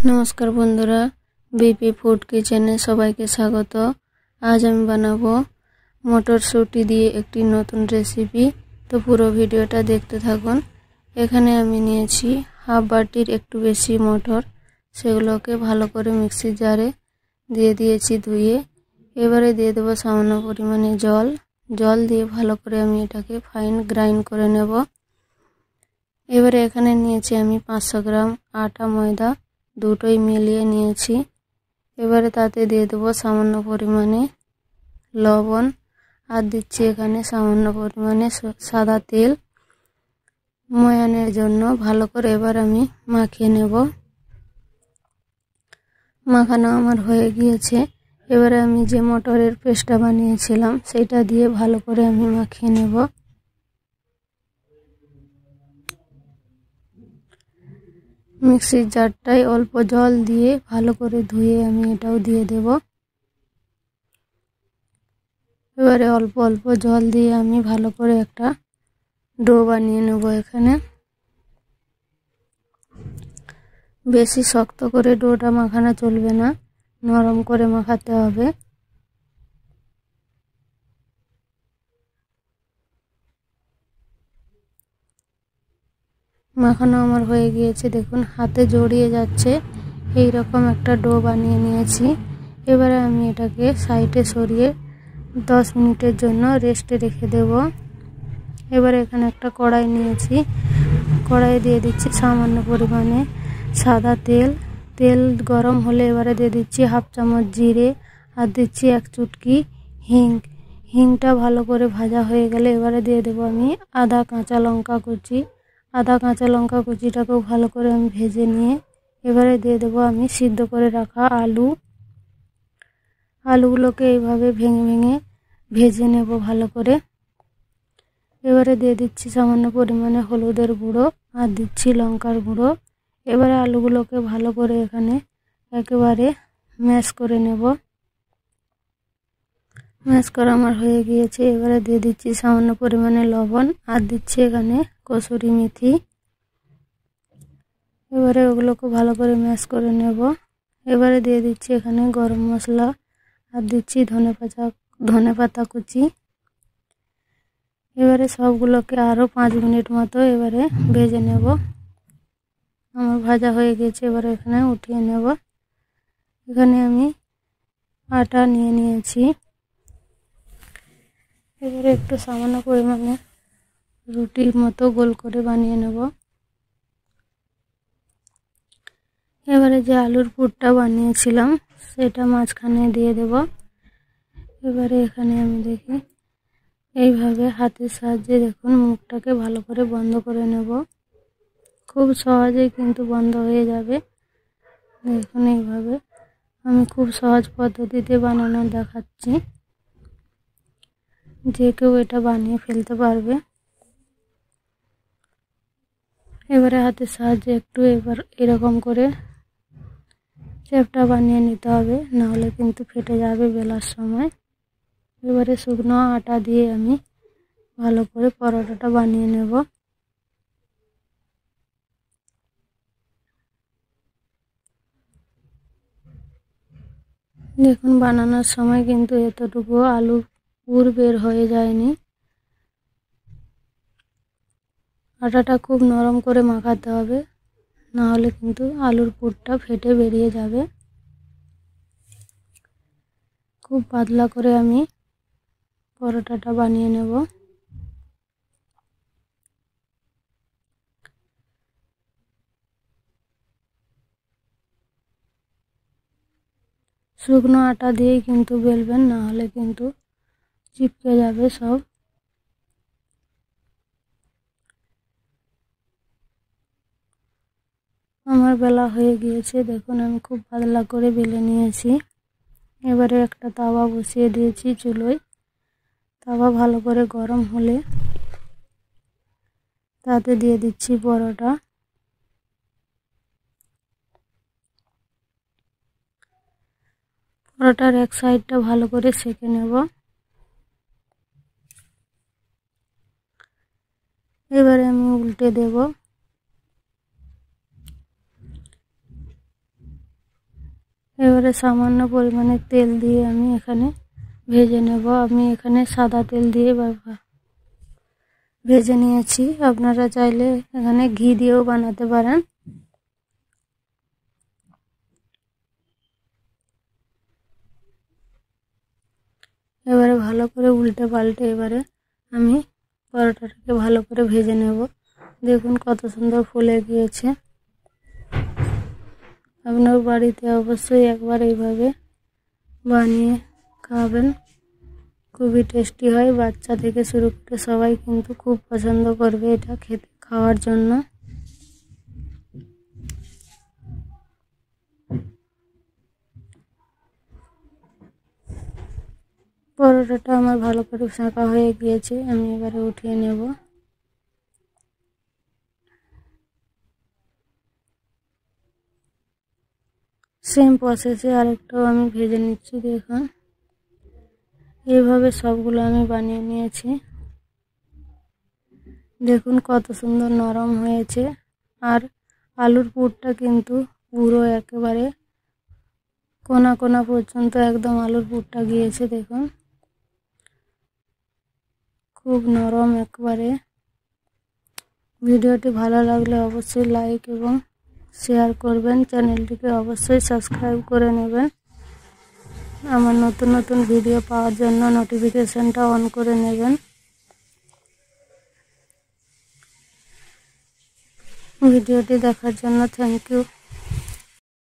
नमस्कार बंधुरा BP food किचेने सबाइके स्वागत। आज आमी बानाबो मटरशुटी दिए एकटी नतून रेसिपि। तो पुरो भिडियोटा देखते थाकुन। एखाने आमी नियेछि हाफ बाटिर एकटू बेशी मटर, सेगुलोके भालो करे मिक्सि जारे दिए दिएछि धुए। एबारे दिए देबो सामान्य परिमाणे जल। जल दिए भालो करे आमी एटाके फाइन ग्राइंड करे नेब। एबारे एखाने नियेछि आमी 500 ग्राम आटा मयदा দুটোই মিলিয়ে নিয়েছি। এবারে তাতে দিয়ে দেবো সামান্য পরিমাণে লবণ আর দিচ্ছি এখানে সামান্য পরিমাণে সাদা তেল ময়ানের জন্য। ভালো করে এবার আমি মাখিয়ে নেব। মাখানো আমার হয়ে গিয়েছে। এবারে আমি যে মটরের পেস্টটা বানিয়েছিলাম সেটা দিয়ে ভালো করে আমি মাখিয়ে নেব। মিক্সির জারটায় অল্প জল দিয়ে ভালো করে ধুয়ে আমি এটাও দিয়ে দেব। এবারে অল্প অল্প জল দিয়ে আমি ভালো করে একটা ডো বানিয়ে নেব। এখানে বেশি শক্ত করে ডোটা মাখানো চলবে না, নরম করে মাখাতে হবে। মাখানো আমার হয়ে গিয়েছে, দেখুন হাতে জড়িয়ে যাচ্ছে। এই রকম একটা ডো বানিয়ে নিয়েছি। এবারে আমি এটাকে সাইডে সরিয়ে 10 মিনিটের জন্য রেস্টে রেখে দেব। এবারে এখানে একটা কড়াই নিয়েছি। কড়াই দিয়ে দিচ্ছি সামান্য পরিমাণে সাদা তেল। তেল গরম হলে এবারে দিয়ে দিচ্ছি হাফ চামচ জিরে আর দিচ্ছি 1 চুটকি হিং। হিংটা ভালো করে ভাজা হয়ে গেলে এবারে দিয়ে দেব আমি আদা কাঁচা লঙ্কা কুচি। আদা কাঁচা লঙ্কা কুচিটাকেও ভালো করে আমি ভেজে নিয়ে এবারে দিয়ে দেবো আমি সিদ্ধ করে রাখা আলু। আলুগুলোকে এইভাবে ভেঙে ভেঙে ভেজে নেব ভালো করে। এবারে দিয়ে দিচ্ছি সামান্য পরিমাণে হলুদের গুঁড়ো আর দিচ্ছি লঙ্কার গুঁড়ো। এবারে আলুগুলোকে ভালো করে এখানে একেবারে ম্যাশ করে নেব। ম্যাশ করা আমার হয়ে গিয়েছে। এবারে দিয়ে দিচ্ছি সামান্য পরিমাণে লবণ আর দিচ্ছি এখানে কসুরি মেথি। এবারে ওগুলোকে ভালো করে ম্যাশ করে নেব। এবারে দিয়ে দিচ্ছি এখানে গরম মশলা আর দিচ্ছি ধনেপাতা কুচি। এবারে সবগুলোকে আরও 5 মিনিট মতো এবারে ভেজে নেব। আমার ভাজা হয়ে গেছে। এবারে এখানে উঠিয়ে নেব। এখানে আমি আটা নিয়ে নিয়েছি। এবারে একটু সামান্য পরিমাণে রুটির মতো গোল করে বানিয়ে নেব। এবারে যে আলুর পুরটা বানিয়েছিলাম সেটা মাঝখানে দিয়ে দেব। এবারে এখানে আমি দেখি এইভাবে হাতের সাহায্যে দেখুন মুখটাকে ভালো করে বন্ধ করে নেব। খুব সহজেই কিন্তু বন্ধ হয়ে যাবে। দেখুন এইভাবে আমি খুব সহজ পদ্ধতিতে বানানো দেখাচ্ছি, যে কেউ এটা বানিয়ে ফেলতে পারবে। এবারে হাতের সাহায্যে একটু এবার এরকম করে শেপটা বানিয়ে নিতে হবে, নাহলে কিন্তু ফেটে যাবে বেলার সময়। এবারে শুকনো আটা দিয়ে আমি ভালো করে পরোটাটা বানিয়ে নেব। দেখুন বানানোর সময় কিন্তু এতটুকু আলুর পুর বের হয়ে যায়নি। আটাটা খুব নরম করে মাখাতে হবে, না হলে কিন্তু আলুর পুরটা ফেটে বেরিয়ে যাবে। খুব পাতলা করে আমি পরোটাটা বানিয়ে নেব। শুকনো আটা দিয়েই কিন্তু বেলবেন, না হলে কিন্তু চিপকে যাবে সব। আমার বেলা হয়ে গিয়েছে, দেখুন আমি খুব পাতলা করে বেলে নিয়েছি। এবারে একটা তাওয়া বসিয়ে দিয়েছি চুলোয়। তাওয়া ভালো করে গরম হলে তাতে দিয়ে দিচ্ছি পরোটা। পরোটার এক সাইডটা ভালো করে সেঁকে নেব। এবারে আমি উল্টে দেব। এবারে সামান্য পরিমাণে তেল দিয়ে আমি এখানে ভেজে নেব। আমি এখানে সাদা তেল দিয়ে ভেজে নিয়েছি। আপনারা চাইলে এখানে ঘি দিয়েও বানাতে পারেন। এবারে ভালো করে উল্টে পাল্টে এবারে আমি পরোটাটাকে ভালো করে ভেজে নেব। দেখুন কত সুন্দর ফুলে গিয়েছে। আপনার বাড়িতে অবশ্যই একবার এইভাবে বানিয়ে খাবেন, খুবই টেস্টি হয়। বাচ্চা থেকে শুরু করে সবাই কিন্তু খুব পছন্দ করবে এটা খেতে খাওয়ার জন্য। পরোটাটা আমার ভালো করে সেঁকা হয়ে গিয়েছে, আমি এবারে উঠিয়ে নেব। সেম প্রসেসে আরেকটাও আমি ভেজে নিচ্ছি। দেখুন এইভাবে সবগুলো আমি বানিয়ে নিয়েছি। দেখুন কত সুন্দর নরম হয়েছে। আর আলুর পুরটা কিন্তু পুরো একেবারে কোনা কোনা পর্যন্ত একদম আলুর পুরটা গিয়েছে। দেখুন খুব নরম একবারে। ভিডিওটি ভালো লাগলে অবশ্যই লাইক এবং শেয়ার করবেন। চ্যানেলটিকে অবশ্যই সাবস্ক্রাইব করে নেবেন। আমার নতুন নতুন ভিডিও পাওয়ার জন্য নোটিফিকেশনটা অন করে নেবেন। ভিডিওটি দেখার জন্য থ্যাংক ইউ।